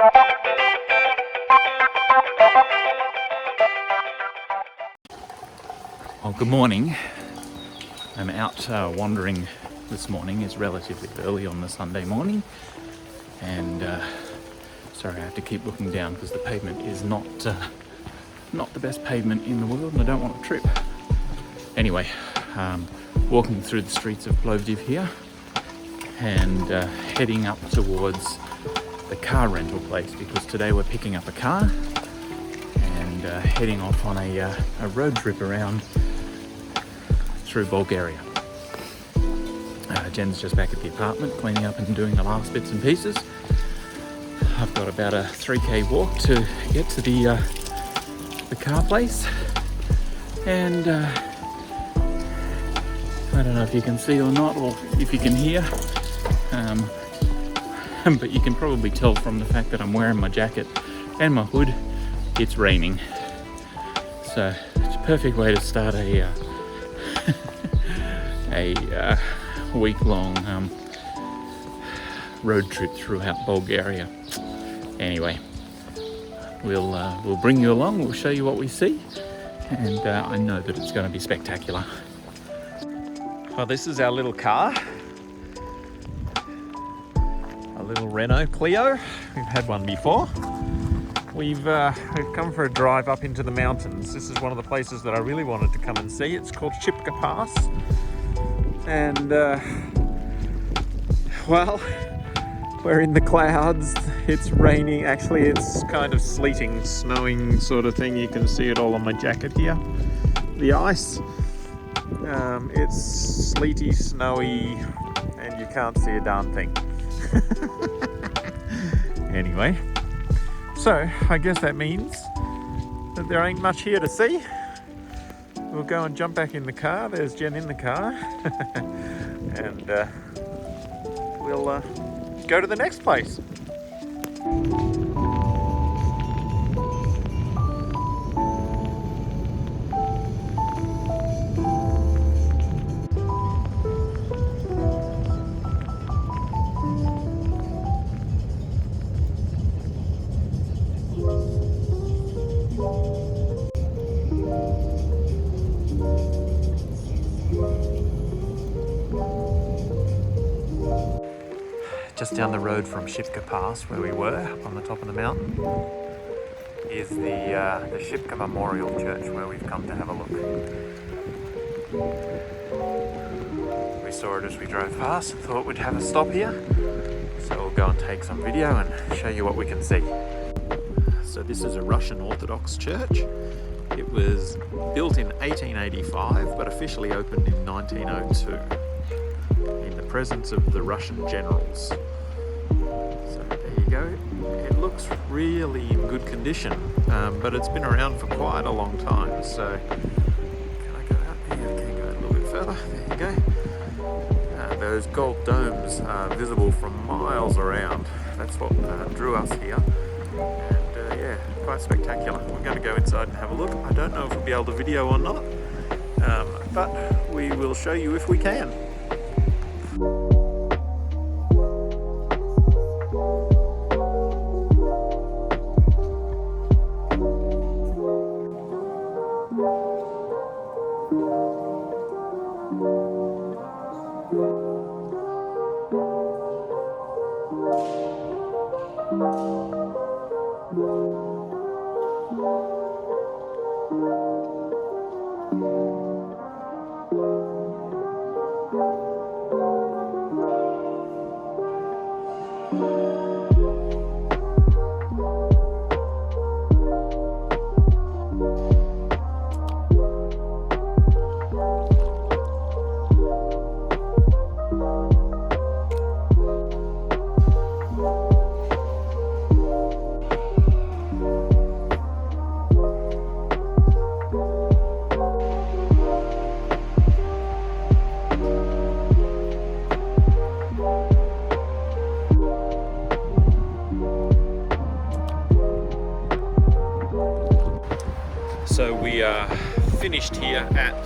Well, good morning. I'm out wandering this morning. It's relatively early on the Sunday morning, and sorry, I have to keep looking down because the pavement is not the best pavement in the world, and I don't want to trip. Anyway, walking through the streets of Plovdiv here, and heading up towards the car rental place because today we're picking up a car and heading off on a road trip around through Bulgaria. Jen's just back at the apartment cleaning up and doing the last bits and pieces. I've got about a 3k walk to get to the car place, and I don't know if you can see or not, or if you can hear, but you can probably tell from the fact that I'm wearing my jacket and my hood, it's raining. So it's a perfect way to start a week-long road trip throughout Bulgaria. Anyway, we'll bring you along, we'll show you what we see, and I know that it's going to be spectacular. Well, this is our little car, a little Renault Clio. We've had one before. We've come for a drive up into the mountains. This is one of the places that I really wanted to come and see. It's called Shipka Pass. And well, we're in the clouds. It's raining. Actually, it's kind of sleeting, snowing sort of thing. You can see it all on my jacket here. The ice. It's sleety, snowy, and you can't see a darn thing. Anyway, so I guess that means that there ain't much here to see. We'll go and jump back in the car. There's Jen in the car. And we'll go to the next place. Just down the road from Shipka Pass, where we were, up on the top of the mountain, is the Shipka Memorial Church, where we've come to have a look. We saw it as we drove past and thought we'd have a stop here, so we'll go and take some video and show you what we can see. So this is a Russian Orthodox church. It was built in 1885, but officially opened in 1902. In the presence of the Russian generals. So there you go. It looks really in good condition, but it's been around for quite a long time. So can I go out here? I can go a little bit further. There you go. Those gold domes are visible from miles around. That's what drew us here. And yeah, quite spectacular. We're going to go inside and have a look. I don't know if we'll be able to video or not, but we will show you if we can. So we are finished here at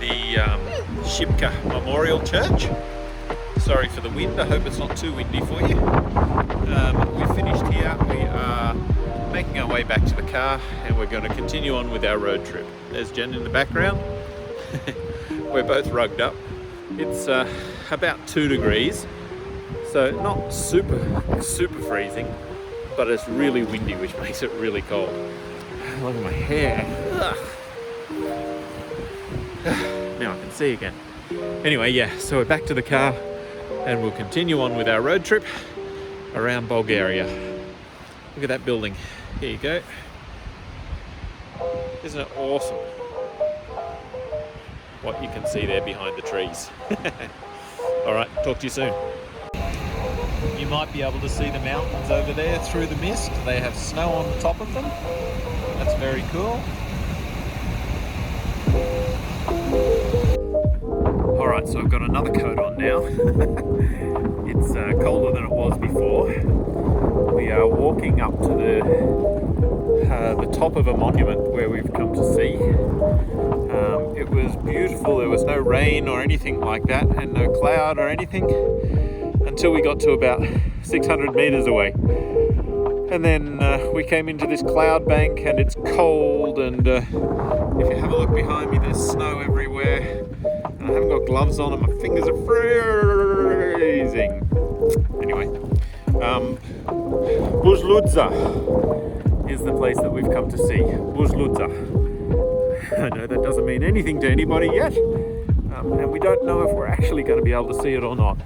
the Shipka Memorial Church. Sorry for the wind, I hope it's not too windy for you. We way back to the car and we're going to continue on with our road trip. There's Jen in the background. We're both rugged up. It's about 2 degrees, so not super freezing, but it's really windy, which makes it really cold. Look at my hair. Now I can see again. Anyway, yeah, so we're back to the car and we'll continue on with our road trip around Bulgaria. Look at that building. Here you go. Isn't it awesome what you can see there behind the trees? All right, talk to you soon. You might be able to see the mountains over there through the mist. They have snow on the top of them. That's very cool. All right, so I've got another coat on now. It's colder than it was before. We are walking up to the top of a monument where we've come to see. It was beautiful. There was no rain or anything like that, and no cloud or anything, until we got to about 600 meters away. And then we came into this cloud bank and it's cold, and if you have a look behind me, there's snow everywhere. And I haven't got gloves on and my fingers are freezing. Anyway, Buzludzha is the place that we've come to see. Buzludzha. I know that doesn't mean anything to anybody yet, and we don't know if we're actually going to be able to see it or not.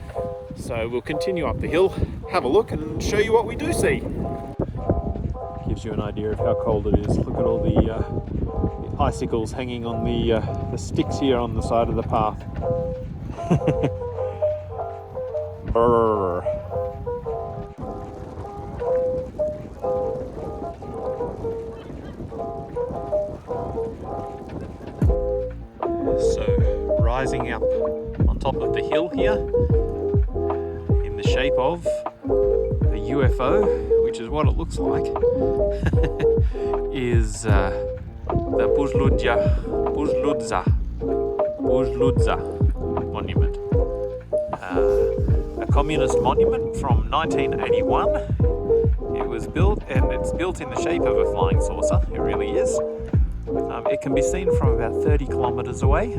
So we'll continue up the hill, have a look and show you what we do see. Gives you an idea of how cold it is. Look at all the icicles hanging on the sticks here on the side of the path. Brrr. So rising up on top of the hill here in the shape of a UFO, which is what it looks like, is the Buzludzha monument. A communist monument from 1981. It was built, and it's built in the shape of a flying saucer. It really is. It can be seen from about 30 kilometers away,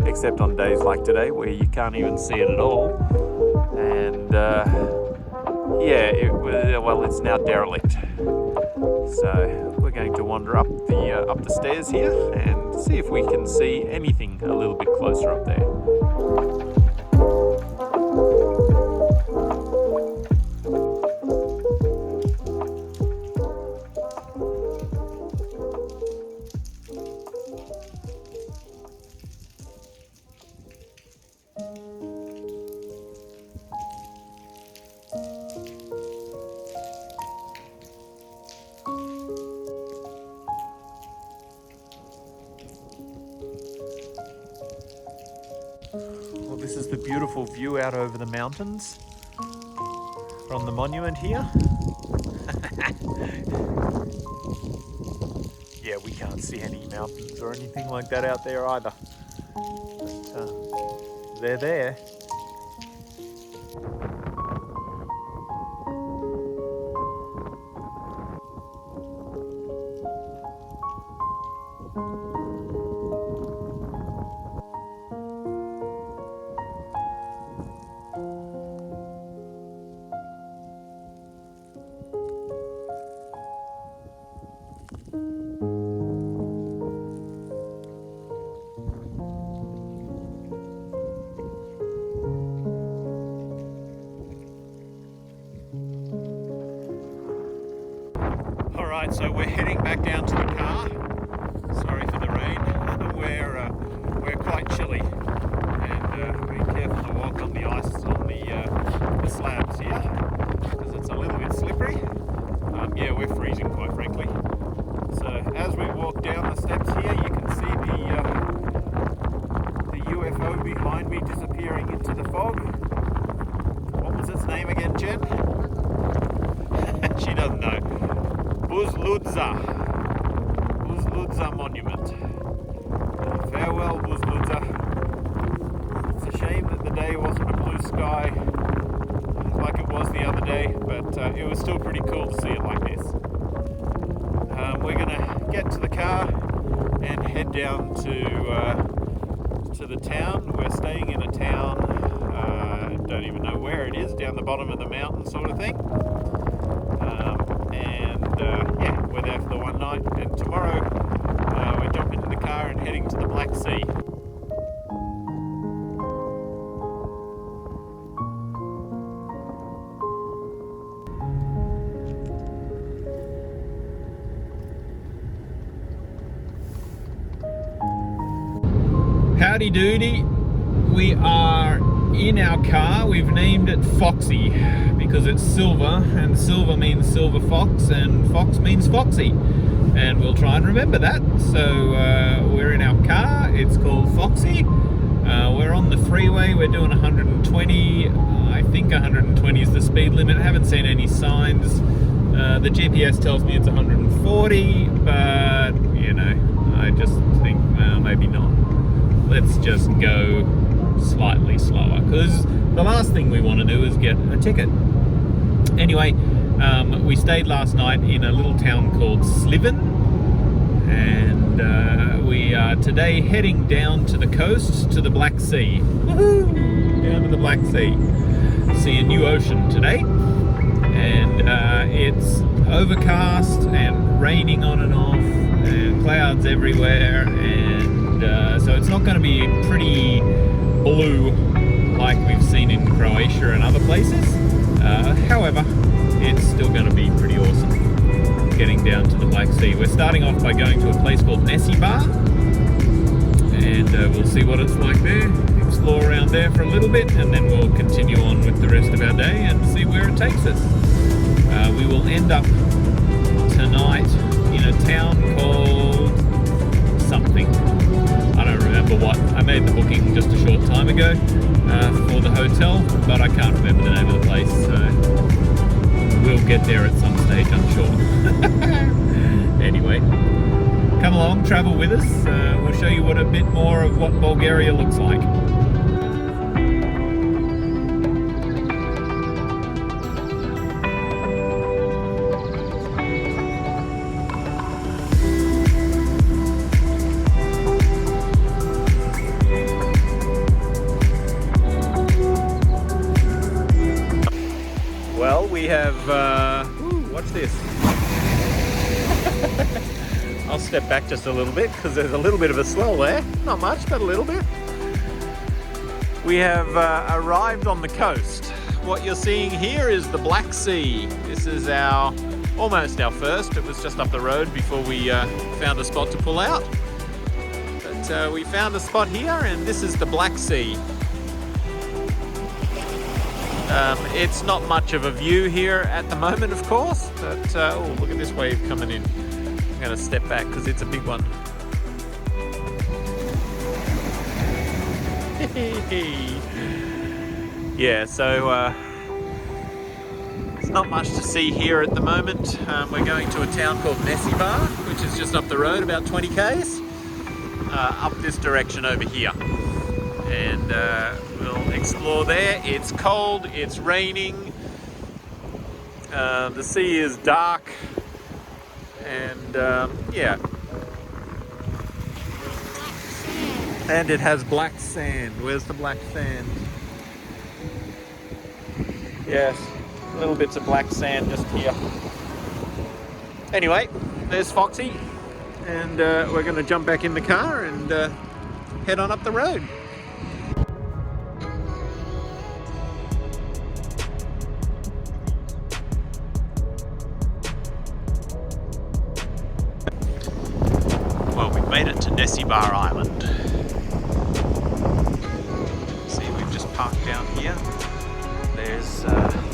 except on days like today where you can't even see it at all. And yeah, it's now derelict. So we're going to wander up the stairs here and see if we can see anything a little bit closer up there. Well, this is the beautiful view out over the mountains from the monument here. Yeah, we can't see any mountains or anything like that out there either. But they're there. Alright, so we're heading back down to the car. Sorry for the rain. We're quite chilly, and be careful to walk on the ice on the slabs here, because it's a little bit slippery. Yeah, we're freezing, quite frankly. So as we walk down the steps here, you can see the UFO behind me disappearing into the fog. What was its name again, Jen? She doesn't know. Buzludzha monument. Farewell, Buzludzha. It's a shame that the day wasn't a blue sky like it was the other day, but it was still pretty cool to see it like this. we're going to get to the car and head down to the town. We're staying in a town, don't even know where it is, down the bottom of the mountain sort of thing. Yeah, we're there for the one night, and tomorrow we're jumping in the car and heading to the Black Sea. Howdy doody, we are in our car. We've named it Foxy because it's silver, and silver means silver fox, and fox means foxy, and we'll try and remember that. So we're in our car, it's called Foxy. We're on the freeway, we're doing 120. I think 120 is the speed limit. I haven't seen any signs. The GPS tells me it's 140, but you know, I just think, well, maybe not. Let's just go slightly slower, because the last thing we want to do is get a ticket. Anyway, we stayed last night in a little town called Sliven, and we are today heading down to the coast, to the Black Sea. Woohoo! Down to the Black Sea. See a new ocean today, and it's overcast and raining on and off, and clouds everywhere, and so it's not going to be pretty blue like we've seen in Croatia and other places. However, it's still going to be pretty awesome getting down to the Black Sea. We're starting off by going to a place called Nessebar, and we'll see what it's like there, explore around there for a little bit, and then we'll continue on with the rest of our day and see where it takes us. We will end up tonight in a town called something. I don't remember what. I made the booking just a short time ago for the hotel, but I can't remember the name of the place, so we'll get there at some stage, I'm sure. Anyway, come along, travel with us. We'll show you a bit more of what Bulgaria looks like. Well, we have, watch this. I'll step back just a little bit because there's a little bit of a swell there. Not much, but a little bit. We have arrived on the coast. What you're seeing here is the Black Sea. This is almost our first. It was just up the road before we found a spot to pull out. But we found a spot here, and this is the Black Sea. It's not much of a view here at the moment, of course, but oh, look at this wave coming in. I'm going to step back because it's a big one. Yeah, so there's not much to see here at the moment. We're going to a town called Nessebar, which is just up the road, about 20 k's, up this direction over here. And we'll explore there. It's cold, it's raining, the sea is dark, and yeah. And it has black sand. Where's the black sand? Yes, little bits of black sand just here. Anyway, there's Foxy, and we're going to jump back in the car and head on up the road. Well, we've made it to Nessebar Island. See, we've just parked down here. There's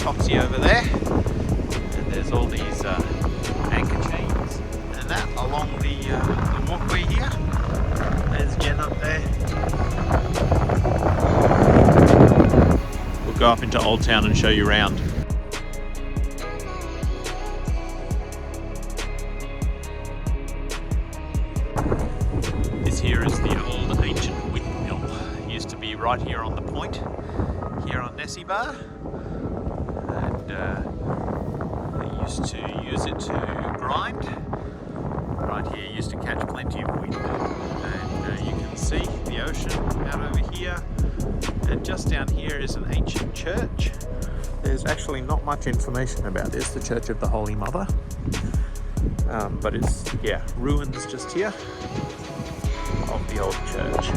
Foxy over there, and there's all these anchor chains and that along the walkway here. There's Jen up there. We'll go up into Old Town and show you around. This here is the old ancient windmill. It used to be right here on the point, here on Nessebar, and they used to use it to grind catch plenty of wind. And you can see the ocean out over here. And just down here is an ancient church. There's actually not much information about this, the Church of the Holy Mother. But it's, yeah, ruins just here of the old church.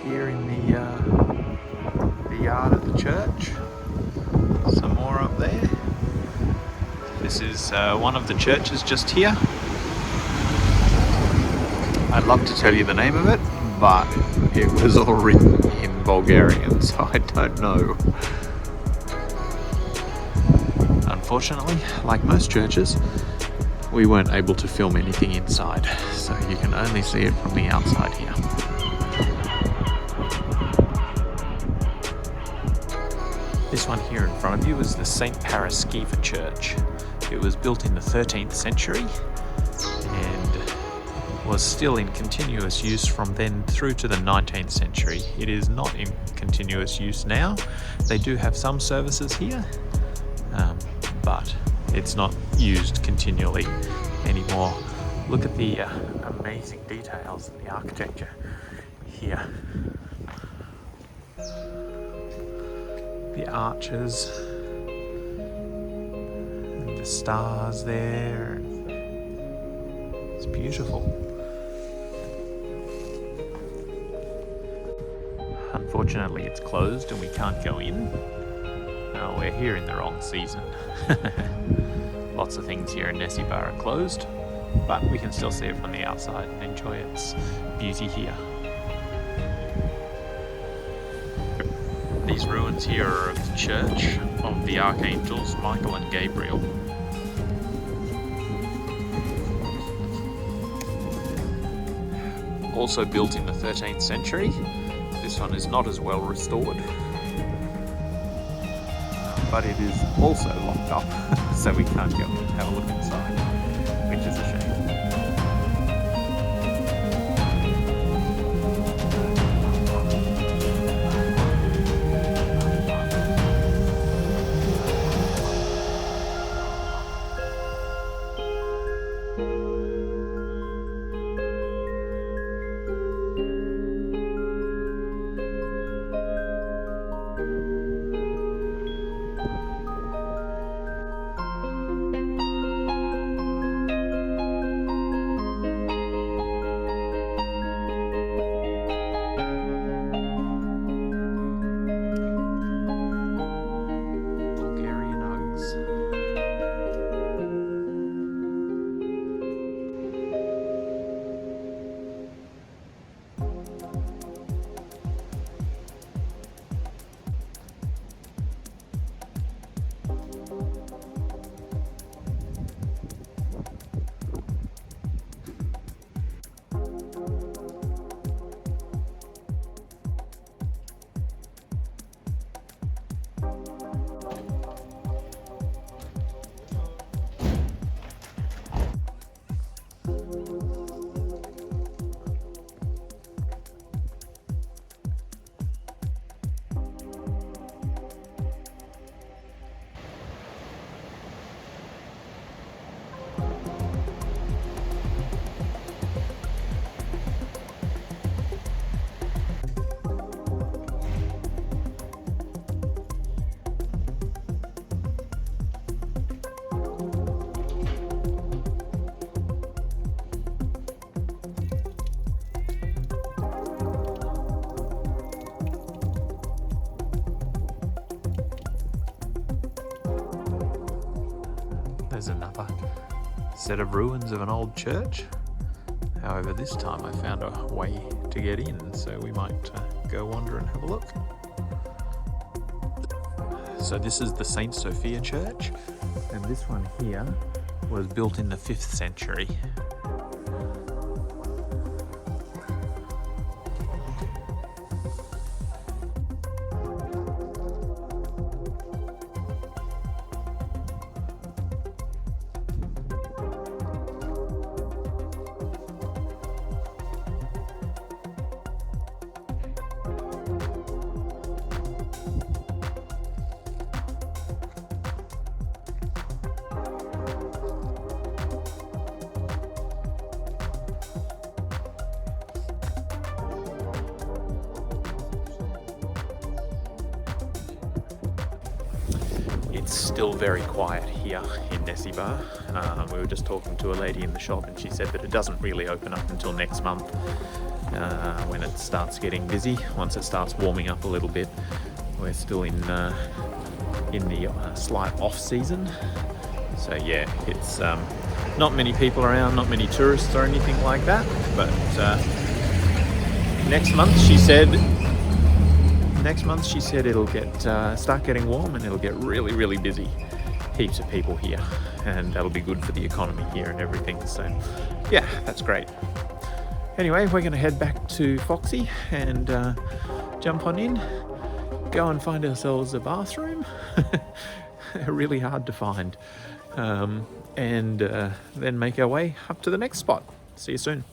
Here in the yard of the church. Some more up there. This is one of the churches just here. I'd love to tell you the name of it, but it was all written in Bulgarian, so I don't know. Unfortunately, like most churches, we weren't able to film anything inside, so you can only see it from the outside here. This one here in front of you is the St. Paraskiva Church. It was built in the 13th century and was still in continuous use from then through to the 19th century. It is not in continuous use now. They do have some services here, but it's not used continually anymore. Look at the amazing details in the architecture here. The arches and the stars there. It's beautiful. Unfortunately, it's closed and we can't go in. We're here in the wrong season. Lots of things here in Nessebar are closed, but we can still see it from the outside and enjoy its beauty here. These ruins here are of the church of the Archangels Michael and Gabriel. Also built in the 13th century. This one is not as well restored, but it is also locked up, so we can't go and have a look inside, which is a shame. There's another set of ruins of an old church. However, this time I found a way to get in, so we might go wander and have a look. So this is the St. Sophia Church, and this one here was built in the 5th century. it's still very quiet here in Nessebar. We were just talking to a lady in the shop and she said that it doesn't really open up until next month when it starts getting busy, once it starts warming up a little bit. We're still in the slight off season. So yeah, it's not many people around, not many tourists or anything like that, but next month she said it'll get start getting warm and it'll get really busy. Heaps of people here, and that'll be good for the economy here and everything. So yeah, that's great. Anyway, we're going to head back to Foxy and jump on in, go and find ourselves a bathroom. Really hard to find, and then make our way up to the next spot. See you soon.